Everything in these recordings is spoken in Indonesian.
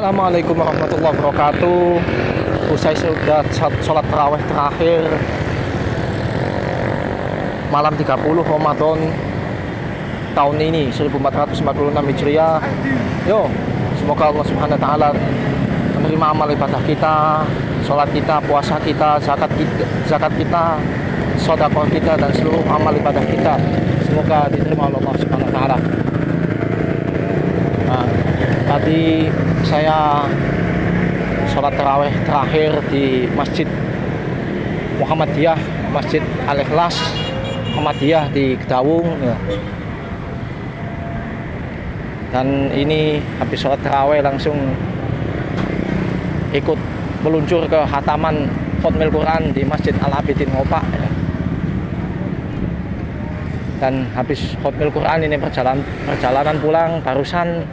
Assalamualaikum warahmatullahi wabarakatuh. Usai sudah sholat tarawih terakhir malam 30 Ramadan tahun ini 1446 Hijriah. Yo, semoga Allah Subhanahu wa taala menerima amal ibadah kita, sholat kita, puasa kita, zakat kita, sedekah kita, dan seluruh amal ibadah kita. Semoga diterima oleh Allah Subhanahu wa taala. Nah, tadi saya sholat tarawih terakhir di Masjid Muhammadiyah, Masjid Al-Ikhlas Muhammadiyah di Kedawung ya. Dan ini habis sholat tarawih langsung ikut meluncur ke khataman Khatmil Quran di Masjid Al-Abidin Ngopak ya. Dan habis Khatmil Quran ini perjalanan pulang barusan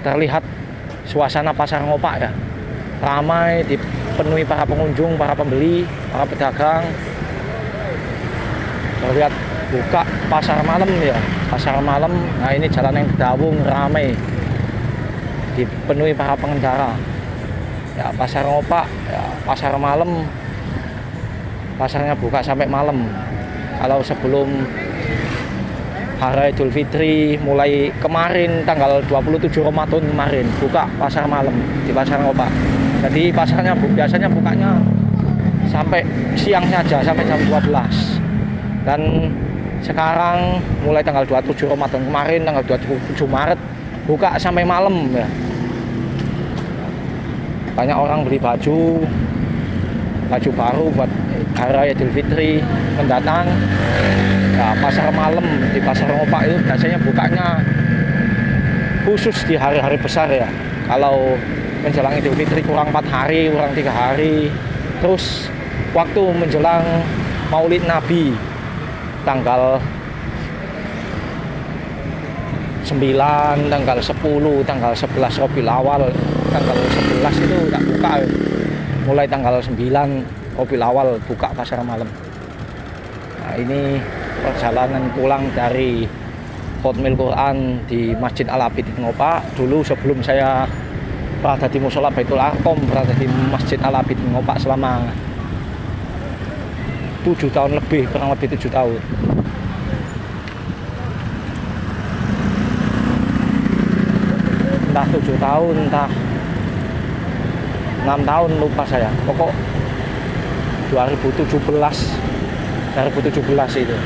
terlihat suasana pasar Ngopak ya, ramai, dipenuhi para pengunjung, para pembeli, para pedagang. Terlihat buka pasar malam ya, pasar malam. Nah ini jalan yang Kedawung ramai, dipenuhi para pengendara ya. Pasar Ngopak ya, pasar malam, pasarnya buka sampai malam. Kalau sebelum Hari Idul Fitri mulai kemarin tanggal 27 Ramadan kemarin buka pasar malam di pasar Ngopak. Jadi pasarnya biasanya bukanya sampai siang saja, sampai jam 12. Dan sekarang mulai tanggal 27 Ramadan kemarin tanggal 27 Maret buka sampai malam ya. Banyak orang beli baju baru buat Hari Idul Fitri mendatang. Ya, pasar malam di pasar Ngopak itu biasanya bukanya khusus di hari-hari besar ya. Kalau menjelang Idul Fitri kurang 4 hari, kurang 3 hari. Terus waktu menjelang Maulid Nabi tanggal 9, tanggal 10, tanggal 11 Rabiul Awal, tanggal 11 itu tak buka ya. Mulai tanggal 9 Rabiul Awal buka pasar malam. Nah, ini perjalanan pulang dari Khatmil Quran di Masjid Al-Abidin Ngopak. Dulu sebelum saya berada di Musola Baitul Arqam, berada di Masjid Al-Abidin Ngopak selama 7 tahun lebih, kurang lebih 7 tahun. Entah 7 tahun, entah 6 tahun, lupa saya. Pokok 2017 itu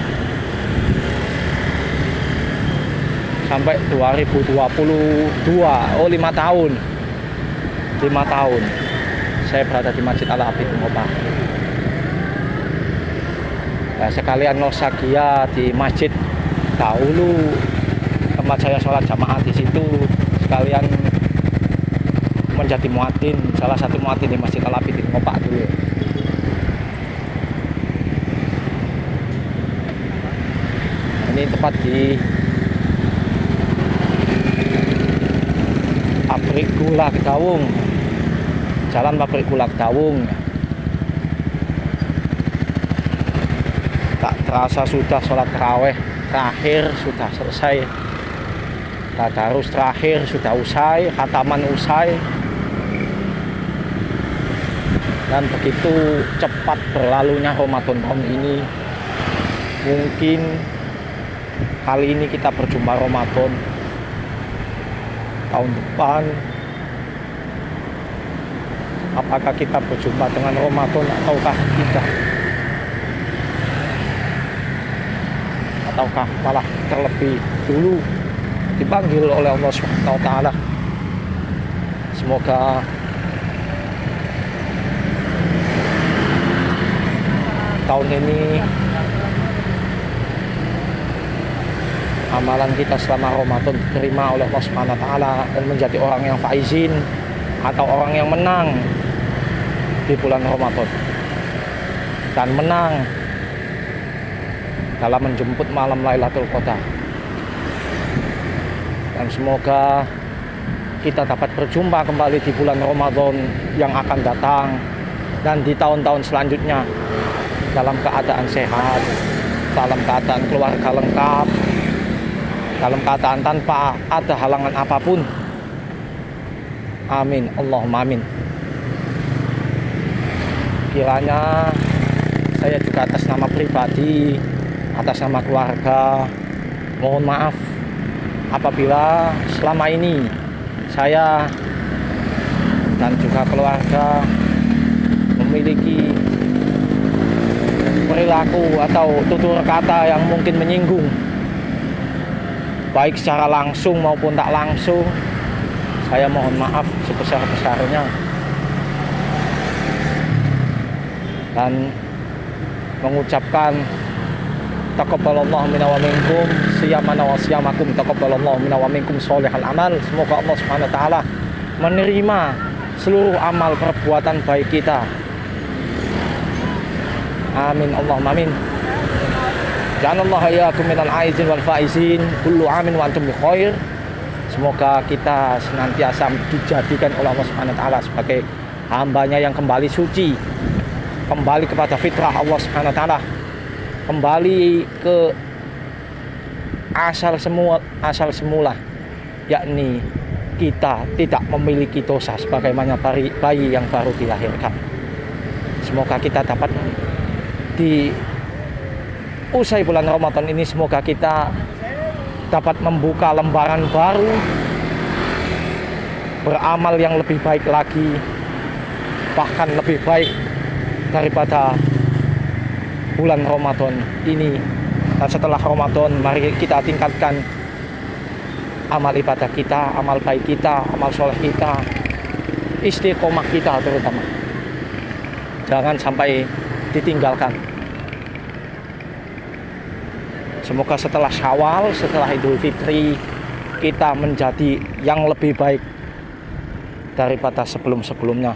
sampai 2022, 5 tahun saya berada di Masjid Al-Abidin Ngopak. Ya, sekalian nostalgia di masjid dahulu tempat saya sholat jamaah di situ, sekalian menjadi muadzin, salah satu muadzin di Masjid Al-Abidin Ngopak dulu. Ini tepat di pabrik gula Kedawung, jalan pabrik gula Kedawung. Tak terasa sudah sholat tarawih terakhir sudah selesai, tadarus terakhir sudah usai, khataman usai, dan begitu cepat berlalunya Ramadan tahun ini. Mungkin kali ini kita berjumpa Ramadan, tahun depan apakah kita berjumpa dengan Ramadan ataukah tidak, ataukah malah terlebih dulu dipanggil oleh Allah Subhanahu wa taala. Semoga tahun ini amalan kita selama Ramadan diterima oleh Allah Subhanahu wa taala dan menjadi orang yang faizin atau orang yang menang di bulan Ramadan dan menang dalam menjemput malam Lailatul Qadar. Dan semoga kita dapat berjumpa kembali di bulan Ramadan yang akan datang dan di tahun-tahun selanjutnya dalam keadaan sehat, dalam keadaan keluarga lengkap, dalam keadaan tanpa ada halangan apapun. Amin, Allahumma amin. Kiranya saya juga atas nama pribadi, atas nama keluarga, mohon maaf apabila selama ini saya dan juga keluarga memiliki perilaku atau tutur kata yang mungkin menyinggung, baik secara langsung maupun tak langsung. Saya mohon maaf sebesar-besarnya dan mengucapkan taqabbalallahu minna wa minkum siyamana wa siyamakum, taqabbalallahu minna wa minkum sholihal amal. Semoga Allah Subhanahu wa taala menerima seluruh amal perbuatan baik kita. Amin, Allahumma amin. Ja'alallahu iyyakum minal aizin wal faizin, kullu amin wa antum bi khair. Semoga kita senantiasa dijadikan oleh Allah Subhanahu wa taala sebagai hambanya yang kembali suci, kembali kepada fitrah Allah Subhanahu wa taala, kembali ke asal semula, yakni kita tidak memiliki dosa sebagaimana bayi yang baru dilahirkan. Semoga kita dapat di usai bulan Ramadan ini, semoga kita dapat membuka lembaran baru, beramal yang lebih baik lagi, bahkan lebih baik daripada bulan Ramadan ini. Dan setelah Ramadan, mari kita tingkatkan amal ibadah kita, amal baik kita, amal soleh kita, istiqomah kita terutama. Jangan sampai ditinggalkan. Semoga setelah Syawal, setelah Idul Fitri, kita menjadi yang lebih baik daripada sebelum-sebelumnya.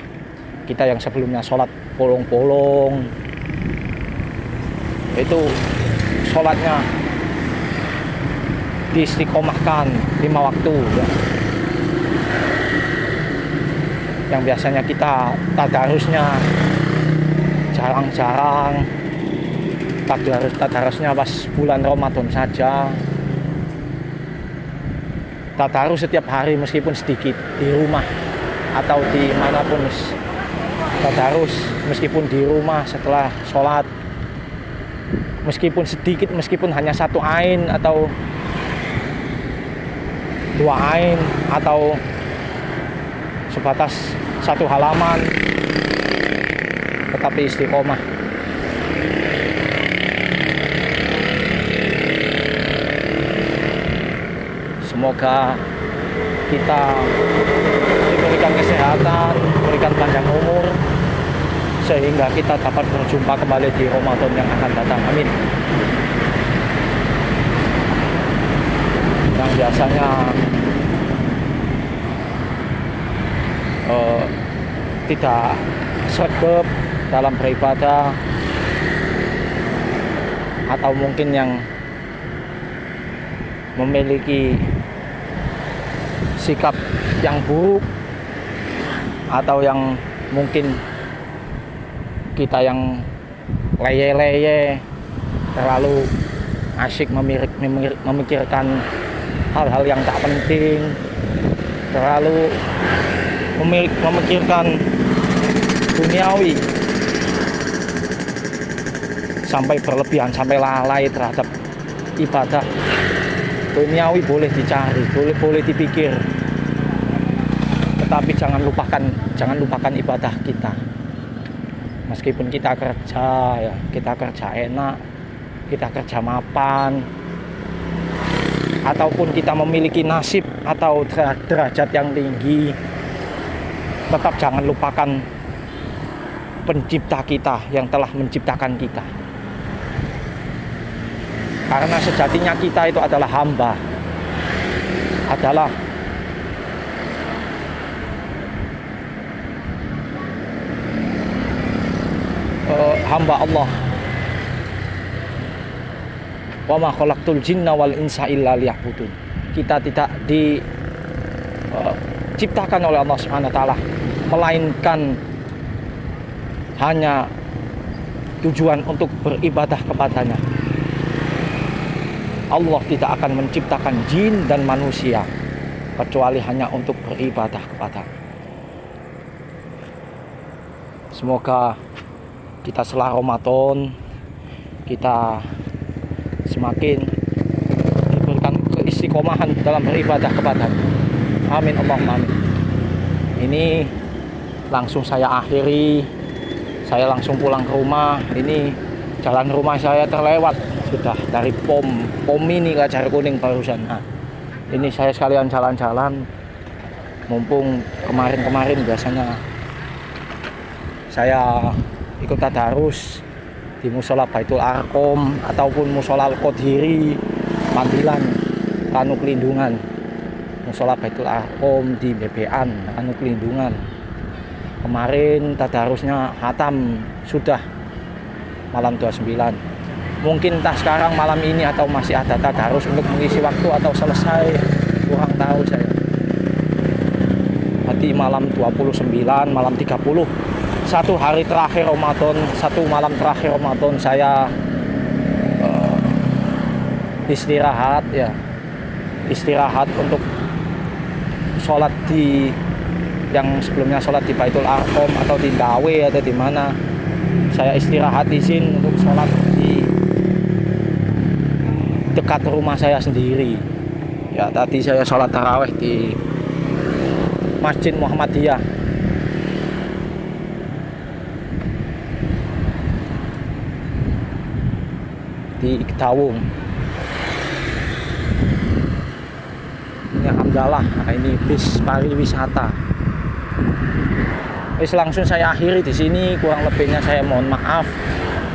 Kita yang sebelumnya sholat bolong-bolong, itu sholatnya diistiqomahkan 5 waktu ya. Yang biasanya kita tadarusnya jarang-jarang, tadarusnya pas bulan Ramadan saja. Tadarus setiap hari meskipun sedikit di rumah atau di manapun, tadarus meskipun di rumah setelah sholat, meskipun sedikit, meskipun hanya 1 ain atau 2 ain atau sebatas 1 halaman, tetapi istiqomah. Semoga kita diberikan kesehatan, diberikan panjang umur, sehingga kita dapat berjumpa kembali di Ramadan yang akan datang. Amin. Yang biasanya tidak sregep dalam beribadah, atau mungkin yang memiliki sikap yang buruk, atau yang mungkin kita yang leye-leye, terlalu asyik memikirkan hal-hal yang tak penting, terlalu memikirkan duniawi, sampai berlebihan, sampai lalai terhadap ibadah. Duniawi boleh dicari, boleh dipikir, tetapi jangan lupakan ibadah kita. Meskipun kita kerja ya, kita kerja enak, kita kerja mapan, ataupun kita memiliki nasib atau derajat yang tinggi, tetap jangan lupakan pencipta kita yang telah menciptakan kita. Karena sejatinya kita itu adalah hamba, adalah hamba Allah. Wa ma khalaqtul jinna wal insa illa liya'budun. Kita tidak diciptakan oleh Allah Subhanahu wa taala melainkan hanya tujuan untuk beribadah kepadanya. Allah tidak akan menciptakan jin dan manusia kecuali hanya untuk beribadah kepada. Semoga kita setelah Ramadan kita semakin diberikan keistiqomahan dalam beribadah kepada-Nya. Amin Allahumma amin. Ini langsung saya akhiri. Saya langsung pulang ke rumah. Ini jalan rumah saya terlewat sudah dari pom ini Kajar Kuning barusan. Nah, ini saya sekalian jalan-jalan. Mumpung kemarin biasanya saya ikut tadarus di musola Baitul Arqam ataupun musola Al-Qodhiri Mandilan Ranu Kelindungan, musola Baitul Arqam di Bebean Ranu Kelindungan. Kemarin tadarusnya hatam sudah malam 29. Mungkin entah sekarang malam ini atau masih ada tadarus untuk mengisi waktu atau selesai, kurang tahu saya. Tadi malam 29, malam 30, satu hari terakhir Ramadan, satu malam terakhir Ramadan saya istirahat ya. Istirahat untuk sholat di yang sebelumnya sholat di Baitul Arqam atau di Dawe atau di mana. Saya istirahat izin untuk sholat di dekat rumah saya sendiri. Ya, tadi saya sholat tarawih di Masjid Muhammadiyah. Di Ikdawung. Ini alhamdulillah, ini bis pariwisata. Langsung saya akhiri di sini. Kurang lebihnya saya mohon maaf.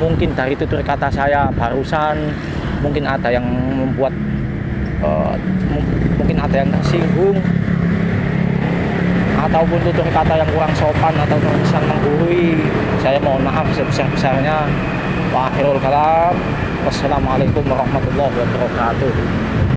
Mungkin dari tutur kata saya barusan mungkin ada yang membuat mungkin ada yang tersinggung ataupun tutur kata yang kurang sopan atau terkesan menggurui. Saya mohon maaf sebesar-besarnya. Wa akhirul kalam. Wassalamualaikum warahmatullahi wabarakatuh.